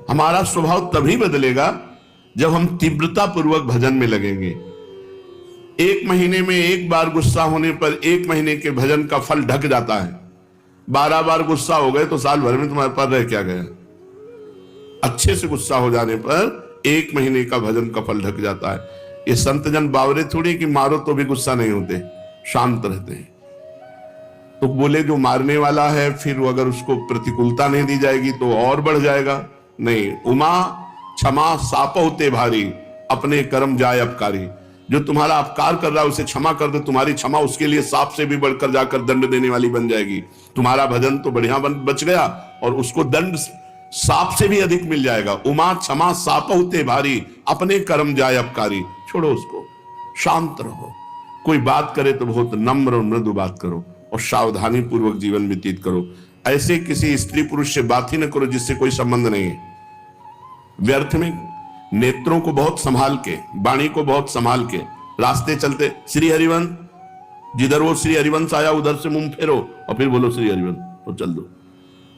हमारा स्वभाव तभी बदलेगा जब हम तीव्रता पूर्वक भजन में लगेंगे। एक महीने में एक बार गुस्सा होने पर एक महीने के भजन का फल ढक जाता है। 12 बार गुस्सा हो गए तो साल भर में तुम्हारे पास रह क्या गया। अच्छे से गुस्सा हो जाने पर एक महीने का भजन का फल ढक जाता है। ये संत जन बावरे थोड़ी कि मारो तो भी गुस्सा नहीं होते, शांत रहते हैं। तो बोले जो मारने वाला है फिर वो अगर उसको प्रतिकूलता नहीं दी जाएगी तो और बढ़ जाएगा। नहीं, उमा क्षमा साप होते भारी, अपने कर्म जाए अपकारी। जो तुम्हारा अपकार कर रहा है उसे क्षमा कर दो, तुम्हारी क्षमा उसके लिए सांप से भी बढ़कर जाकर दंड देने वाली बन जाएगी। तुम्हारा भजन तो बढ़िया बच गया और उसको दंड सांप से भी अधिक मिल जाएगा। उमा क्षमा साप होते भारी, अपने कर्म जाए अपकारी। छोड़ो उसको, शांत रहो। कोई बात करे तो बहुत नम्र और मृदु बात करो और सावधानी पूर्वक जीवन व्यतीत करो। ऐसे किसी स्त्री पुरुष से बात ही न करो जिससे कोई संबंध नहीं है। व्यर्थ में नेत्रों को बहुत संभाल के, वाणी को बहुत संभाल के रास्ते चलते, श्री हरिवंश, जिधर वो श्री हरिवंश आया उधर से मुंह फेरो और फिर बोलो श्री हरिवंश तो चल दो।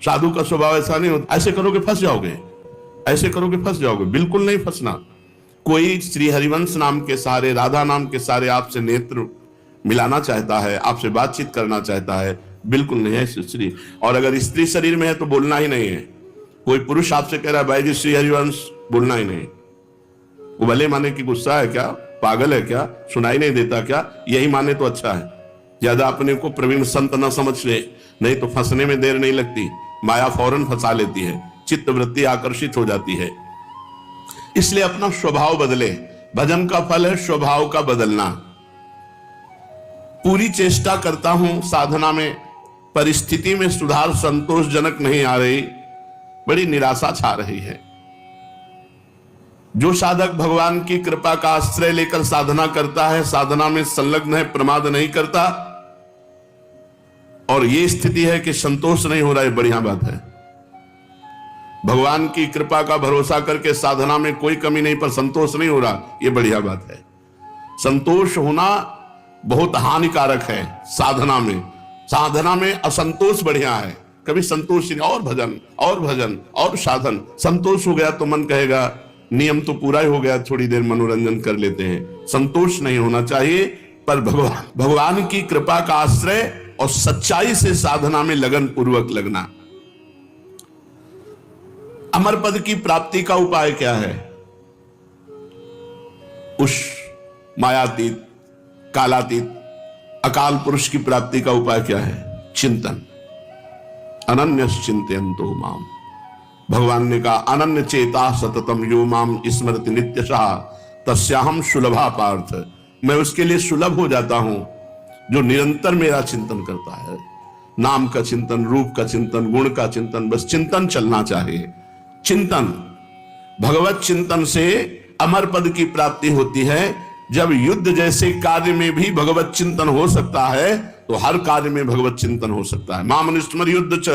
साधु का स्वभाव ऐसा नहीं होता। ऐसे करोगे फंस जाओगे, ऐसे करोगे फंस जाओगे। बिल्कुल नहीं फंसना। कोई श्री हरिवंश नाम के सहारे, राधा नाम के सहारे आपसे नेत्र मिलाना चाहता है, आपसे बातचीत करना चाहता है, बिल्कुल नहीं है श्री। और अगर स्त्री शरीर में है तो बोलना ही नहीं है। कोई पुरुष आपसे कह रहा है भाई जी श्री हरिवंश, बोलना ही नहीं। वो भले माने कि गुस्सा है क्या, पागल है क्या, सुनाई नहीं देता क्या, यही माने तो अच्छा है। ज्यादा अपने को प्रवीण संत न समझ ले, नहीं तो फंसने में देर नहीं लगती। माया फौरन फंसा लेती है, चित्त वृत्ति आकर्षित हो जाती है। इसलिए अपना स्वभाव बदले। भजन का फल है स्वभाव का बदलना। पूरी चेष्टा करता हूं साधना में, परिस्थिति में सुधार संतोषजनक नहीं आ रही, बड़ी निराशा छा रही है। जो साधक भगवान की कृपा का आश्रय लेकर साधना करता है, साधना में संलग्न है, प्रमाद नहीं करता, और ये स्थिति है कि संतोष नहीं हो रहा है, बढ़िया बात है। भगवान की कृपा का भरोसा करके साधना में कोई कमी नहीं पर संतोष नहीं हो रहा, ये बढ़िया बात है। संतोष होना बहुत हानिकारक है साधना में। साधना में असंतोष बढ़िया है। कभी संतोष नहीं, और भजन और भजन और साधन। संतोष हो गया तो मन कहेगा नियम तो पूरा ही हो गया, थोड़ी देर मनोरंजन कर लेते हैं। संतोष नहीं होना चाहिए, पर भगवान की कृपा का आश्रय और सच्चाई से साधना में लगन पूर्वक लगना। अमर पद की प्राप्ति का उपाय क्या है? उस मायातीत, कालातीत, अकाल पुरुष की प्राप्ति का उपाय क्या है? चिंतन। अनन्यस चिंतयन्तो माम। भगवान ने कहा अनन्य चेता सततम यो माम स्मरति नित्यशः तस्याहम सुलभा पार्थ। मैं उसके लिए सुलभ हो जाता हूं जो निरंतर मेरा चिंतन करता है। नाम का चिंतन, रूप का चिंतन, गुण का चिंतन, बस चिंतन चलना चाहिए। चिंतन, भगवत चिंतन से अमर पद की प्राप्ति होती है। जब युद्ध जैसे कार्य में भी भगवत चिंतन हो सकता है तो हर कार्य में भगवत चिंतन हो सकता है। माम स्मर युद्ध च।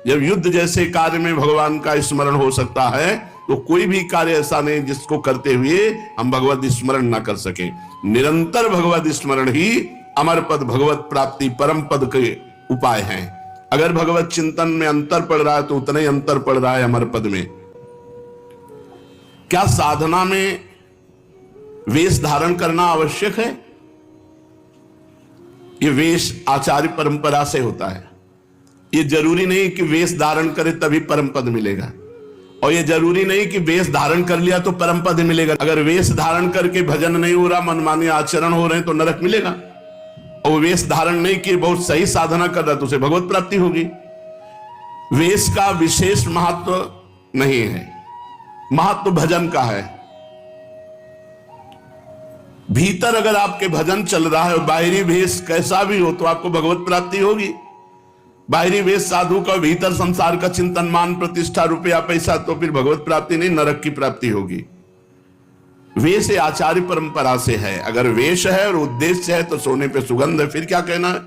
जब युद्ध जैसे कार्य में भगवान का स्मरण हो सकता है तो कोई भी कार्य ऐसा नहीं जिसको करते हुए हम भगवत स्मरण ना कर सके। निरंतर भगवत स्मरण ही अमर पद, भगवत प्राप्ति, परम पद के उपाय हैं। अगर भगवत चिंतन में अंतर पड़ रहा है तो उतना ही अंतर पड़ रहा है अमर पद में। क्या साधना में वेश धारण करना आवश्यक है? ये वेश आचार्य परंपरा से होता है। ये जरूरी नहीं कि वेश धारण करे तभी परम पद मिलेगा, और ये जरूरी नहीं कि वेश धारण कर लिया तो परम पद मिलेगा। अगर वेश धारण करके भजन नहीं हो रहा, मनमानी आचरण हो रहे हैं तो नरक मिलेगा। और वेश धारण नहीं किए, बहुत सही साधना कर रहा है तो उसे भगवत प्राप्ति होगी। वेश का विशेष महत्व नहीं है, महत्व भजन का है। भीतर अगर आपके भजन चल रहा है और बाहरी वेश कैसा भी हो तो आपको भगवत प्राप्ति होगी। बाहरी वेश साधु का, भीतर संसार का चिंतन, मान प्रतिष्ठा, रुपया पैसा, तो फिर भगवत प्राप्ति नहीं, नरक की प्राप्ति होगी। वेश आचार्य परंपरा से है। अगर वेश है और उद्देश्य है तो सोने पे सुगंध है, फिर क्या कहना है।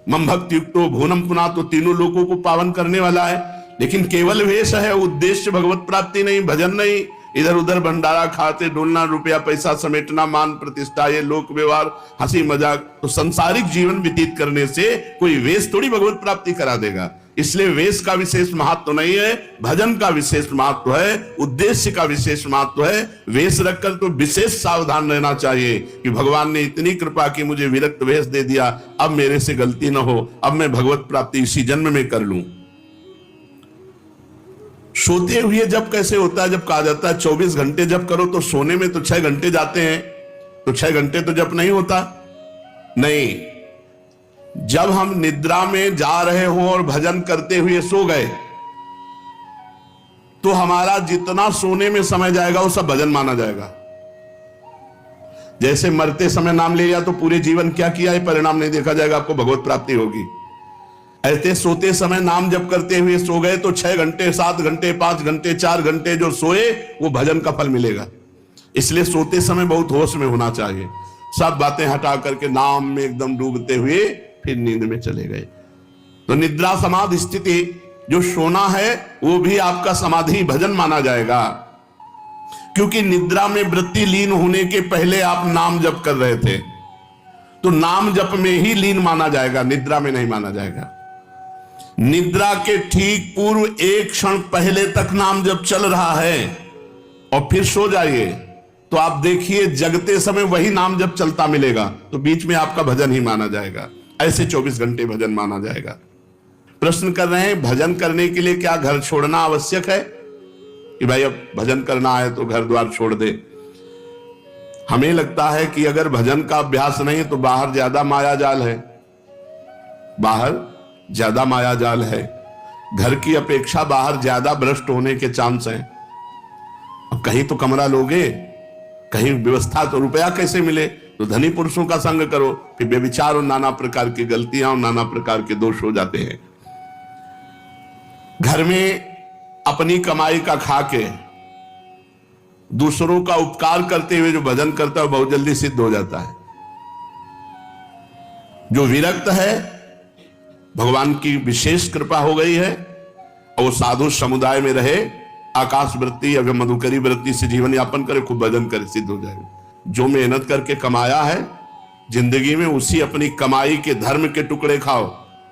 मम भक्ति युक्तो भूनम पुना, तो तीनों लोगों को पावन करने वाला है। लेकिन केवल वेश है, उद्देश्य भगवत प्राप्ति नहीं, भजन नहीं, इधर उधर भंडारा खाते डोलना, रुपया पैसा समेटना, मान प्रतिष्ठा, ये लोक व्यवहार, हंसी मजाक, तो संसारिक जीवन व्यतीत करने से कोई वेश थोड़ी भगवत प्राप्ति करा देगा। इसलिए वेश का विशेष महत्व नहीं है, भजन का विशेष महत्व है, उद्देश्य का विशेष महत्व है। वेश रखकर तो विशेष सावधान रहना चाहिए कि भगवान ने इतनी कृपा की, मुझे विरक्त वेश दे दिया, अब मेरे से गलती न हो, अब मैं भगवत प्राप्ति इसी जन्म में कर लूं। सोते हुए जब कैसे होता है? जब कहा जाता है 24 घंटे जप करो, तो सोने में तो 6 घंटे जाते हैं, तो 6 घंटे तो जप नहीं होता। नहीं, जब हम निद्रा में जा रहे हो और भजन करते हुए सो गए, तो हमारा जितना सोने में समय जाएगा वो सब भजन माना जाएगा। जैसे मरते समय नाम ले लिया तो पूरे जीवन क्या किया है परिणाम नहीं देखा जाएगा, आपको भगवत प्राप्ति होगी। ऐसे सोते समय नाम जप करते हुए सो गए तो 6 घंटे, 7 घंटे, 5 घंटे, 4 घंटे जो सोए वो भजन का फल मिलेगा। इसलिए सोते समय बहुत होश में होना चाहिए। सब बातें हटा करके नाम में एकदम डूबते हुए फिर नींद में चले गए। तो निद्रा समाधि स्थिति, जो सोना है वो भी आपका समाधि भजन माना जाएगा, क्योंकि निद्रा में वृत्ति लीन होने के पहले आप नाम जप कर रहे थे, तो नाम जप में ही लीन माना जाएगा, निद्रा में नहीं माना जाएगा। निद्रा के ठीक पूर्व एक क्षण पहले तक नाम जप चल रहा है और फिर सो जाइए, तो आप देखिए जगते समय वही नाम जप चलता मिलेगा, तो बीच में आपका भजन ही माना जाएगा। ऐसे 24 घंटे भजन माना जाएगा। प्रश्न कर रहे हैं, भजन करने के लिए क्या घर छोड़ना आवश्यक है कि भाई अब भजन करना है तो घर द्वार छोड़ दे? हमें लगता है कि अगर भजन का अभ्यास नहीं तो बाहर ज्यादा माया जाल है, बाहर ज्यादा माया जाल है, घर की अपेक्षा बाहर ज्यादा भ्रष्ट होने के चांस हैं। अब कहीं तो कमरा लोगे, कहीं व्यवस्था, तो रुपया कैसे मिले? तो धनी पुरुषों का संग करो, फिर बेविचार और नाना प्रकार की गलतियां और नाना प्रकार के दोष हो जाते हैं। घर में अपनी कमाई का खा के दूसरों का उपकार करते हुए जो भजन करता है बहुत जल्दी सिद्ध हो जाता है। जो विरक्त है, भगवान की विशेष कृपा हो गई है और वो साधु समुदाय में रहे, आकाश वृत्ति या मधुकरी वृत्ति से जीवन यापन करे, खूब भजन करे, सिद्ध हो जाएगा। जो मेहनत करके कमाया है जिंदगी में, उसी अपनी कमाई के धर्म के टुकड़े खाओ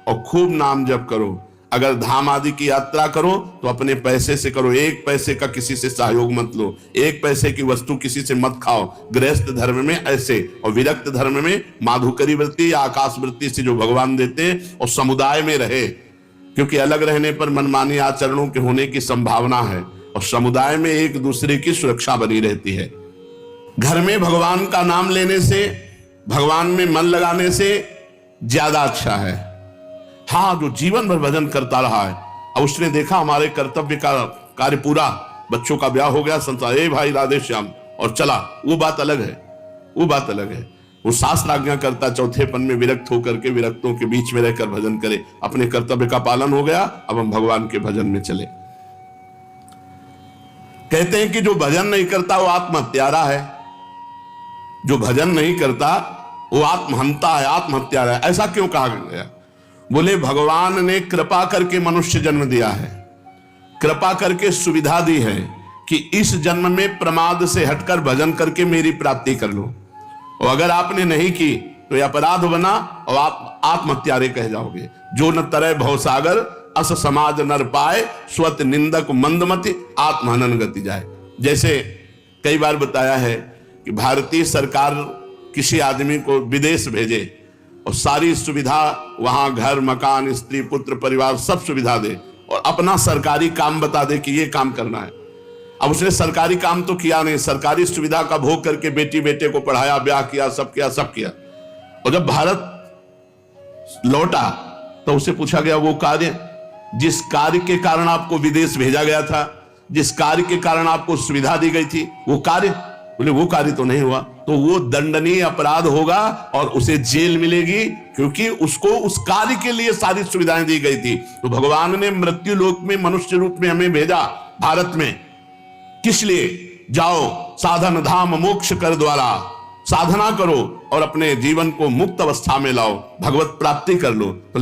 और खूब नाम जप करो। अगर धाम आदि की यात्रा करो तो अपने पैसे से करो, 1 पैसे का किसी से सहयोग मत लो, 1 पैसे की वस्तु किसी से मत खाओ। गृहस्थ धर्म में ऐसे, और विरक्त धर्म में माधुकरी वृत्ति या आकाश वृत्ति से जो भगवान देते हैं, और समुदाय में रहे, क्योंकि अलग रहने पर मनमानी आचरणों के होने की संभावना है, और समुदाय में एक दूसरे की सुरक्षा बनी रहती है। घर में भगवान का नाम लेने से, भगवान में मन लगाने से ज्यादा अच्छा है। हाँ, जो जीवन भर भजन करता रहा है और उसने देखा हमारे कर्तव्य का कार्य पूरा, बच्चों का ब्याह हो गया, संसार, ए भाई राधे श्याम, और चला, वो बात अलग है, वो बात अलग है। वो शास्त्र आज्ञा करता, चौथेपन में विरक्त होकर के विरक्तों के बीच में रहकर भजन करे, अपने कर्तव्य का पालन हो गया, अब हम भगवान के भजन में चले। कहते हैं कि जो भजन नहीं करता वो आत्महत्यारा है, जो भजन नहीं करता वो आत्महंता है, आत्महत्यारा है। ऐसा क्यों कहा गया? बोले भगवान ने कृपा करके मनुष्य जन्म दिया है, कृपा करके सुविधा दी है कि इस जन्म में प्रमाद से हटकर भजन करके मेरी प्राप्ति कर लो, और अगर आपने नहीं की तो यह अपराध बना और आप आत्महत्यारे कह जाओगे। जो न तरह भवसागर अस समाज नर पाए, स्वत निंदक मंदमति आत्महनन गति जाए। जैसे कई बार बताया है कि भारतीय सरकार किसी आदमी को विदेश भेजे और सारी सुविधा वहां, घर मकान स्त्री पुत्र परिवार सब सुविधा दे, और अपना सरकारी काम बता दे कि ये काम करना है। अब उसने सरकारी काम तो किया नहीं, सरकारी सुविधा का भोग करके बेटी बेटे को पढ़ाया, ब्याह किया, सब किया, सब किया। और जब भारत लौटा तो उसे पूछा गया वो कार्य, जिस कार्य के कारण आपको विदेश भेजा गया था, जिस कार्य के कारण आपको सुविधा दी गई थी, वो कार्य? बोले वो कार्य तो नहीं हुआ, तो वो दंडनीय अपराध होगा और उसे जेल मिलेगी, क्योंकि उसको उस कार्य के लिए सारी सुविधाएं दी गई थी। तो भगवान ने मृत्यु लोक में मनुष्य रूप में हमें भेजा भारत में, किस लिए? जाओ साधन धाम मोक्ष कर द्वारा, साधना करो और अपने जीवन को मुक्त अवस्था में लाओ, भगवत प्राप्ति कर लो। तो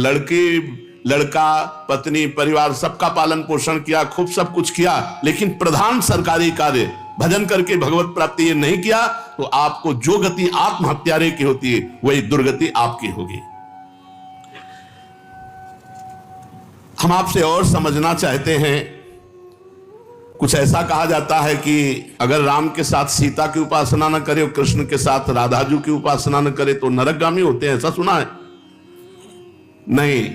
लड़का पत्नी परिवार सबका पालन पोषण किया, खूब सब कुछ किया, लेकिन प्रधान सरकारी कार्य भजन करके भगवत प्राप्ति ये नहीं किया, तो आपको जो गति आत्महत्यारे की होती है वही दुर्गति आपकी होगी। हम आपसे और समझना चाहते हैं। कुछ ऐसा कहा जाता है कि अगर राम के साथ सीता की उपासना न करे और कृष्ण के साथ राधाजू की उपासना न करे तो नरकगामी होते हैं, ऐसा सुना है? नहीं,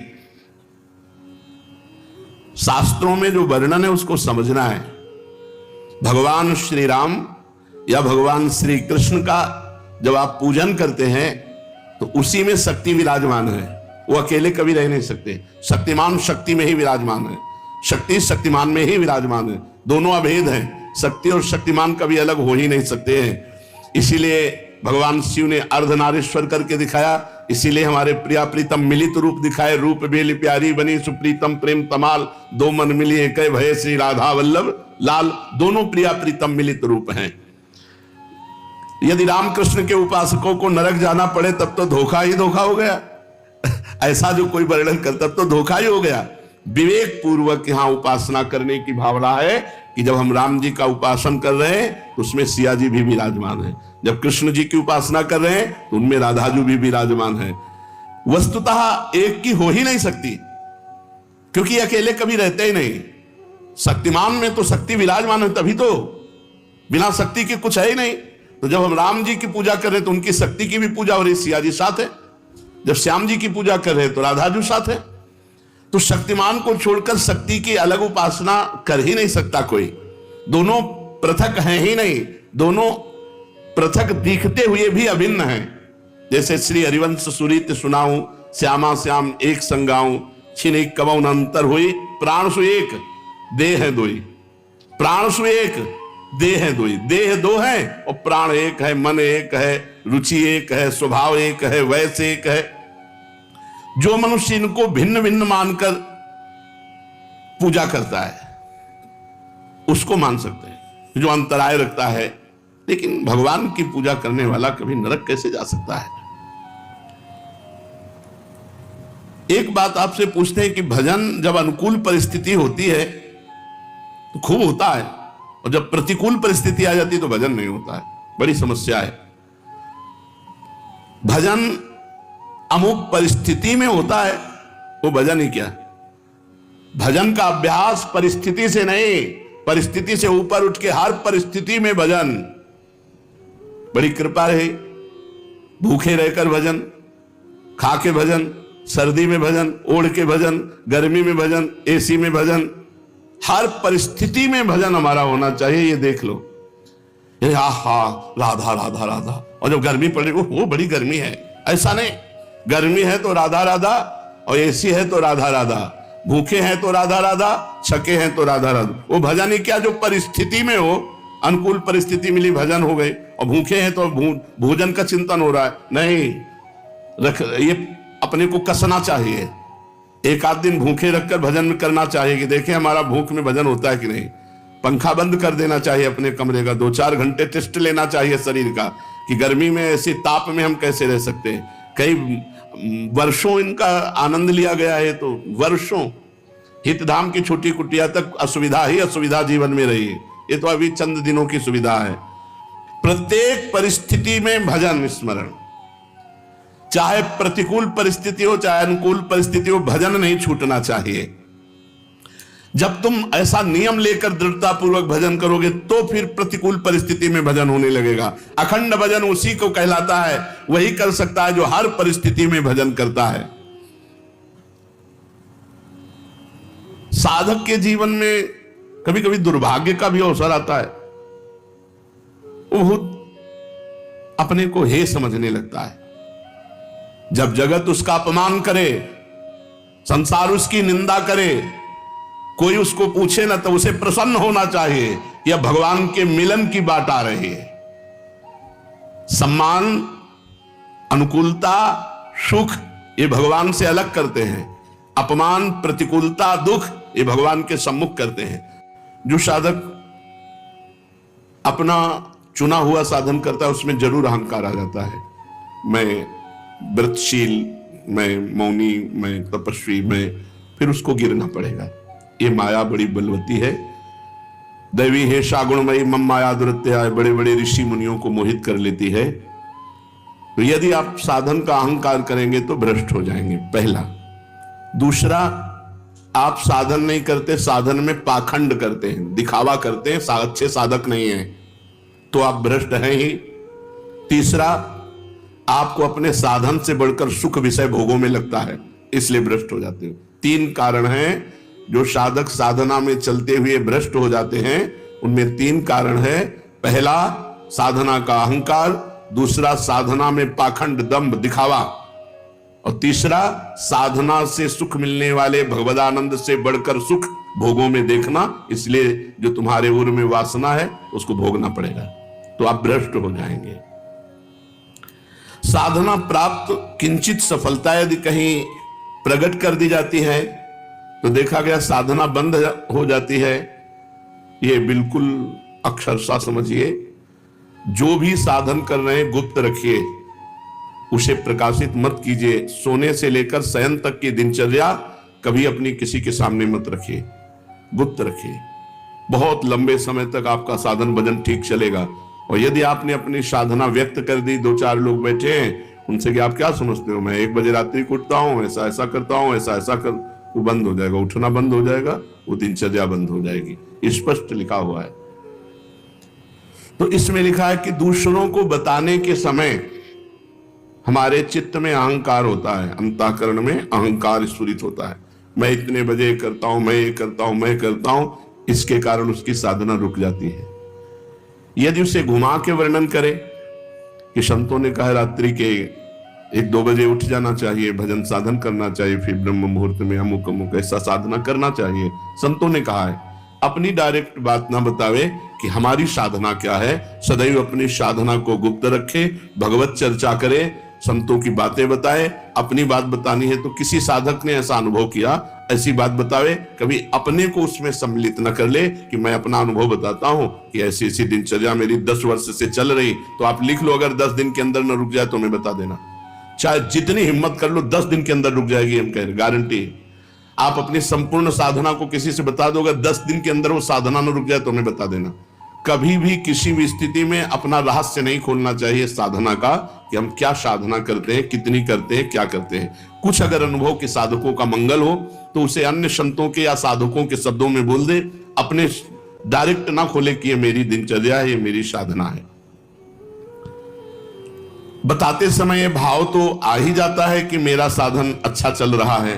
शास्त्रों में जो वर्णन है उसको समझना है। भगवान श्री राम या भगवान श्री कृष्ण का जब आप पूजन करते हैं तो उसी में शक्ति विराजमान है, वो अकेले कभी रह नहीं सकते। शक्तिमान शक्ति में ही विराजमान है, शक्ति शक्तिमान में ही विराजमान है, दोनों अभेद हैं। शक्ति और शक्तिमान कभी अलग हो ही नहीं सकते हैं। इसीलिए भगवान शिव ने अर्धनारीश्वर करके दिखाया, इसीलिए हमारे प्रिया प्रीतम मिलित रूप दिखाए। रूप बेली प्यारी बनी सुप्रीतम प्रेम तमाल, दो मन मिली एक भय श्री राधा वल्लभ लाल। दोनों प्रिया प्रीतम मिलित रूप हैं। यदि रामकृष्ण के उपासकों को नरक जाना पड़े तब तो धोखा ही धोखा हो गया। ऐसा जो कोई वर्णन करता तब तो धोखा ही हो गया। विवेक पूर्वक यहां उपासना करने की भावना है कि जब हम राम जी का उपासन कर रहे हैं तो उसमें सिया जी भी विराजमान है, जब कृष्ण जी की उपासना कर रहे हैं तो उनमें राधाजू भी विराजमान है। वस्तुतः एक की हो ही नहीं सकती, क्योंकि अकेले कभी रहते ही नहीं। शक्तिमान में तो शक्ति विराजमान है, तभी तो, बिना शक्ति के कुछ है ही नहीं। तो जब हम राम जी की पूजा कर रहे हैं तो उनकी शक्ति की भी पूजा हो रही, सिया जी साथ है। जब श्याम जी की पूजा कर रहे हैं तो राधाजू साथ है। तो शक्तिमान को छोड़कर शक्ति की अलग उपासना कर ही नहीं सकता कोई। दोनों पृथक हैं ही नहीं, दोनों पृथक दिखते हुए भी अभिन्न हैं। जैसे श्री हरिवंश सुरीत सुनाऊं, श्यामा श्याम एक संगाऊं, छिन कबौन अंतर हुई, प्राण सु एक देह है दोई। प्राण सु एक देह है दोई, देह दो है और प्राण एक है, मन एक है, रुचि एक है, स्वभाव एक है, वैसे एक है। जो मनुष्य इनको भिन्न भिन्न मानकर पूजा करता है उसको मान सकते हैं, जो अंतराय रखता है। लेकिन भगवान की पूजा करने वाला कभी नरक कैसे जा सकता है? एक बात आपसे पूछते हैं कि भजन जब अनुकूल परिस्थिति होती है तो खूब होता है, और जब प्रतिकूल परिस्थिति आ जाती है तो भजन नहीं होता है। बड़ी समस्या है। भजन अमुक परिस्थिति में होता है, वो भजन ही क्या? भजन का अभ्यास परिस्थिति से नहीं, परिस्थिति से ऊपर उठ के हर परिस्थिति में भजन। बड़ी कृपा रही, भूखे रहकर भजन, खा के भजन, सर्दी में भजन, ओढ़ के भजन, गर्मी में भजन, एसी में भजन, हर परिस्थिति में भजन हमारा होना चाहिए। ये देख लो, ये हा राधा राधा राधा, और जब गर्मी पड़ रही वो बड़ी गर्मी है, ऐसा नहीं। गर्मी है तो राधा राधा, और एसी है तो राधा राधा, भूखे हैं तो राधा राधा, छके हैं तो राधा राधा। वो भजन ही क्या जो परिस्थिति में हो, अनुकूल परिस्थिति मिली भजन हो गई, और भूखे हैं तो भोजन का चिंतन हो रहा है, नहीं। ये अपने को कसना चाहिए, एक आध दिन भूखे रखकर भजन करना चाहिए कि देखें हमारा भूख में भजन होता है कि नहीं। पंखा बंद कर देना चाहिए अपने कमरे का, 2-4 घंटे टेस्ट लेना चाहिए शरीर का कि गर्मी में ऐसे ताप में हम कैसे रह सकते हैं। कई वर्षों इनका आनंद लिया गया है, तो वर्षों हितधाम की छोटी कुटिया तक असुविधा ही असुविधा जीवन में रही है। ये तो अभी चंद दिनों की सुविधा है। प्रत्येक परिस्थिति में भजन स्मरण, चाहे प्रतिकूल परिस्थिति हो चाहे अनुकूल परिस्थिति हो, भजन नहीं छूटना चाहिए। जब तुम ऐसा नियम लेकर दृढ़ता पूर्वक भजन करोगे तो फिर प्रतिकूल परिस्थिति में भजन होने लगेगा। अखंड भजन उसी को कहलाता है, वही कर सकता है जो हर परिस्थिति में भजन करता है। साधक के जीवन में कभी कभी दुर्भाग्य का भी अवसर आता है, वो बहुत अपने को हे समझने लगता है। जब जगत उसका अपमान करे, संसार उसकी निंदा करे, कोई उसको पूछे ना, तो उसे प्रसन्न होना चाहिए या भगवान के मिलन की बात आ रही है। सम्मान, अनुकूलता, सुख ये भगवान से अलग करते हैं, अपमान, प्रतिकूलता, दुख ये भगवान के सम्मुख करते हैं। जो साधक अपना चुना हुआ साधन करता है उसमें जरूर अहंकार आ जाता है। मैं व्रतशील, मैं मौनी, मैं तपस्वी, मैं, फिर उसको गिरना पड़ेगा। ये माया बड़ी बलवती है। दैवी है शागुणमयी मम माया दुरत्या, बड़े बड़े ऋषि मुनियों को मोहित कर लेती है। तो यदि आप साधन का अहंकार करेंगे तो भ्रष्ट हो जाएंगे, पहला। दूसरा, आप साधन नहीं करते, साधन में पाखंड करते हैं, दिखावा करते हैं, अच्छे साधक नहीं हैं, तो आप भ्रष्ट हैं ही। तीसरा, आपको अपने साधन से बढ़कर सुख विषय भोगों में लगता है, इसलिए भ्रष्ट हो जाते हो। 3 कारण हैं जो साधक साधना में चलते हुए भ्रष्ट हो जाते हैं। उनमें 3 कारण है। पहला, साधना का अहंकार, दूसरा, साधना में पाखंड दंभ दिखावा, और तीसरा, साधना से सुख मिलने वाले भगवदानंद से बढ़कर सुख भोगों में देखना। इसलिए जो तुम्हारे उर में वासना है उसको भोगना पड़ेगा, तो आप भ्रष्ट हो जाएंगे। साधना प्राप्त किंचित सफलता यदि कहीं प्रकट कर दी जाती है तो देखा गया साधना बंद हो जाती है। ये बिल्कुल अक्षरशः समझिए, जो भी साधन कर रहे हैं गुप्त रखिए, उसे प्रकाशित मत कीजिए। सोने से लेकर शयन तक की दिनचर्या कभी अपनी किसी के सामने मत रखिए, गुप्त रखिए। बहुत लंबे समय तक आपका साधन भजन ठीक चलेगा। और यदि आपने अपनी साधना व्यक्त कर दी, 2-4 लोग बैठे हैं, उनसे कि आप क्या समझते हो, मैं 1 बजे रात्रि को उठता हूं, ऐसा ऐसा करता हूं, ऐसा ऐसा कर, वो बंद हो जाएगा, उठना बंद हो जाएगा, वो दिनचर्या बंद हो जाएगी। स्पष्ट लिखा हुआ है। तो इसमें लिखा है कि दूसरों को बताने के समय हमारे चित्त में अहंकार होता है, अंतःकरण में अहंकार स्फुरित होता है। मैं इतने बजे करता हूं, मैं ये करता हूं, मैं करता हूं, इसके कारण उसकी साधना रुक जाती है। यदि उसे घुमा के वर्णन करें कि संतों ने कहा रात्रि के 1-2 बजे उठ जाना चाहिए, भजन साधन करना चाहिए, फिर ब्रह्म मुहूर्त में अमुक अमुक ऐसा साधना करना चाहिए, संतों ने कहा है, अपनी डायरेक्ट बात ना बतावे कि हमारी साधना क्या है। सदैव अपनी साधना को गुप्त रखे, भगवत चर्चा करे, संतों की बातें बताए। अपनी बात बतानी है तो किसी साधक ने ऐसा अनुभव किया, ऐसी बात बतावे। कभी अपने को उसमें सम्मिलित न कर ले कि मैं अपना अनुभव बताता हूं कि ऐसी ऐसी दिनचर्या मेरी 10 वर्ष से चल रही। तो आप लिख लो, अगर 10 दिन के अंदर न रुक जाए तो मैं बता देना, चाहे जितनी हिम्मत कर लो, 10 दिन के अंदर रुक जाएगी, हम कह रहे, गारंटी। आप अपनी संपूर्ण साधना को किसी से बता दो, अगर 10 दिन के अंदर वो साधना न रुक जाए तो मैं बता देना। कभी भी किसी भी स्थिति में अपना रहस्य नहीं खोलना चाहिए साधना का, कि हम क्या साधना करते हैं, कितनी करते हैं, क्या करते हैं। कुछ अगर अनुभव के साधकों का मंगल हो तो उसे अन्य संतों के या साधकों के शब्दों में बोल दे, अपने डायरेक्ट ना खोले कि ये मेरी दिनचर्या है, ये मेरी साधना है। बताते समय ये भाव तो आ ही जाता है कि मेरा साधन अच्छा चल रहा है,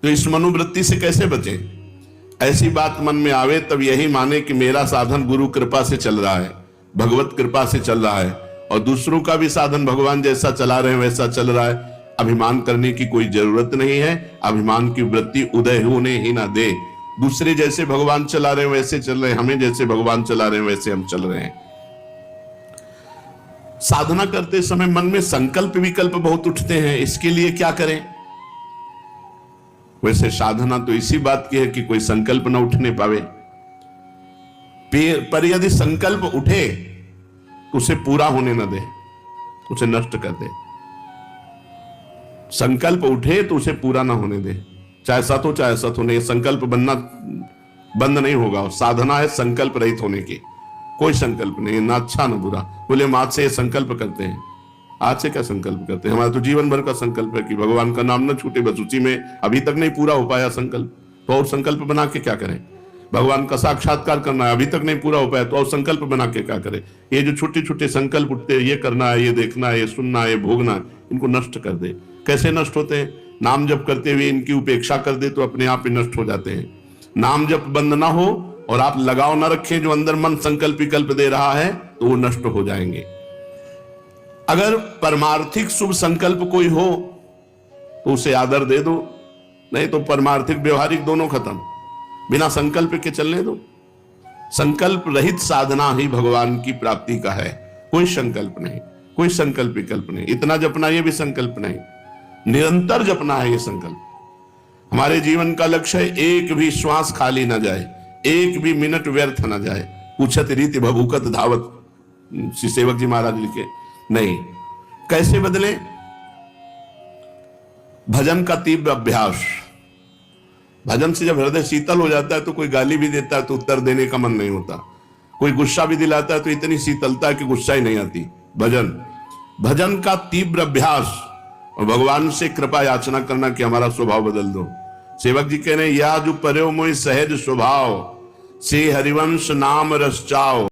तो इस मनोवृत्ति से कैसे बचे। ऐसी बात मन में आवे तब यही माने कि मेरा साधन गुरु कृपा से चल रहा है, भगवत कृपा से चल रहा है, और दूसरों का भी साधन भगवान जैसा चला रहे हैं वैसा चल रहा है। अभिमान करने की कोई जरूरत नहीं है। अभिमान की वृत्ति उदय होने ही ना दे। दूसरे जैसे भगवान चला रहे हैं वैसे चल रहे हैं, हमें जैसे भगवान चला रहे हैं वैसे हम चल रहे हैं। साधना करते समय मन में संकल्प विकल्प बहुत उठते हैं, इसके लिए क्या करें। वैसे साधना तो इसी बात की है कि कोई संकल्प ना उठने पावे, पर यदि संकल्प उठे तो उसे पूरा होने न दे, उसे नष्ट कर दे। संकल्प उठे तो उसे पूरा ना होने दे, चाहे सत हो चाहे असत हो। नहीं, संकल्प बनना बंद नहीं होगा। साधना है संकल्प रहित होने की, कोई संकल्प नहीं, ना अच्छा ना बुरा। बोले हम आज से ये संकल्प करते हैं। आज से क्या संकल्प करते हैं, हमारा तो जीवन भर का संकल्प है कि भगवान का नाम न छूटे, बस उसी में। अभी तक नहीं पूरा हो पाया संकल्प, तो और संकल्प बना के क्या करें। भगवान का साक्षात्कार करना है, अभी तक नहीं पूरा हो पाया, तो और संकल्प बना के क्या करें। ये जो छोटे छोटे संकल्प उठते हैं, ये करना है, ये देखना है, ये सुनना है, ये भोगना है, इनको नष्ट कर दे। कैसे नष्ट होते हैं, नाम जप करते हुए इनकी उपेक्षा कर दे तो अपने आप ही नष्ट हो जाते हैं। नाम जप बंद ना हो और आप लगाव ना रखें जो अंदर मन संकल्प विकल्प दे रहा है, तो वो नष्ट हो जाएंगे। अगर परमार्थिक शुभ संकल्प कोई हो तो उसे आदर दे दो, नहीं तो परमार्थिक व्यवहारिक दोनों खत्म, बिना संकल्प के चलने दो। संकल्प रहित साधना ही भगवान की प्राप्ति का है। कोई संकल्प नहीं, कोई संकल्प विकल्प नहीं। इतना जपना ये भी संकल्प नहीं, निरंतर जपना है ये संकल्प। हमारे जीवन का लक्ष्य है एक भी श्वास खाली ना जाए, एक भी मिनट व्यर्थ ना जाए। पूछत रीति भभूकत धावत, श्री सेवक जी महाराज लिखे। नहीं, कैसे बदले, भजन का तीव्र अभ्यास। भजन से जब हृदय शीतल हो जाता है तो कोई गाली भी देता है तो उत्तर देने का मन नहीं होता, कोई गुस्सा भी दिलाता है तो इतनी शीतलता है कि गुस्सा ही नहीं आती। भजन का तीव्र अभ्यास और भगवान से कृपा याचना करना कि हमारा स्वभाव बदल दो। सेवक जी कह रहे हैं, या जो पर्यो मोहि सहज स्वभाव, से हरिवंश नाम रस चाओ।